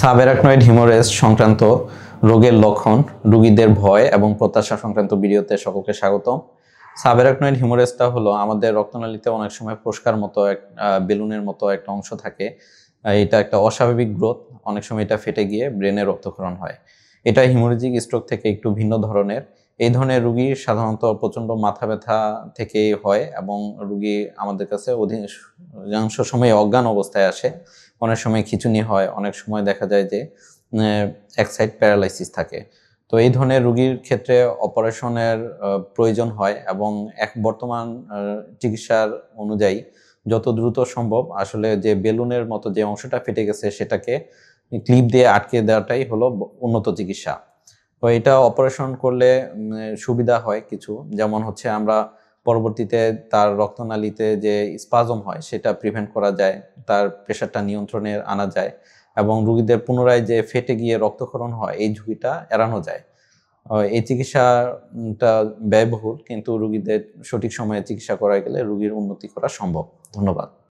Subarachnoid haemorrhage সংক্রান্ত রোগের লক্ষণ, রোগীদের ভয় এবং প্রত্যাশা সংক্রান্ত ভিডিওতে সকলকে স্বাগতম। সাবঅ্যারাকনয়েড হিমোরেজটা হলো আমাদের রক্তনালীতে অনেক সময় ফোস্কার মতো বেলুনের মতো একটা অংশ থাকে। এটা একটা অস্বাভাবিক গ্রোথ, অনেক সময় এটা ফেটে গিয়ে ব্রেনে রক্তক্ষরণ হয়। এটা হিমোরেজিক স্ট্রোক থেকে একটু ভিন্ন ধরনের। এই ধরনের রোগী সাধারণত প্রচণ্ড মাথা ব্যথা থেকেই হয় এবং রোগী আমাদের কাছে অধিকাংশ সময় অজ্ঞান অবস্থায় আসে। অনেক সময় খিঁচুনি হয়, অনেক সময় দেখা যায় যে এক সাইড প্যারালাইসিস থাকে। তো এই ধরনের রোগীর ক্ষেত্রে অপারেশনের প্রয়োজন হয় এবং বর্তমান চিকিৎসার অনুযায়ী যত দ্রুত সম্ভব আসলে যে বেলুনের মতো যে অংশটা ফেটে গেছে সেটাকে ক্লিপ দিয়ে আটকে দেওয়াটাই হলো উন্নত চিকিৎসা। তো এটা অপারেশন করলে সুবিধা হয় কিছু, যেমন হচ্ছে আমরা পরবর্তীতে তার রক্তনালীতে যে স্পাজম হয় সেটা প্রিভেন্ট করা যায়, তার প্রেশারটা নিয়ন্ত্রণে আনা যায় এবং রোগীদের পুনরায় যে ফেটে গিয়ে রক্তক্ষরণ হয় এই ঝুঁকিটা এড়ানো যায়। এই চিকিৎসাটা ব্যয়বহুল, কিন্তু রোগীদের সঠিক সময়ে চিকিৎসা করা গেলে রোগীর উন্নতি করা সম্ভব। ধন্যবাদ।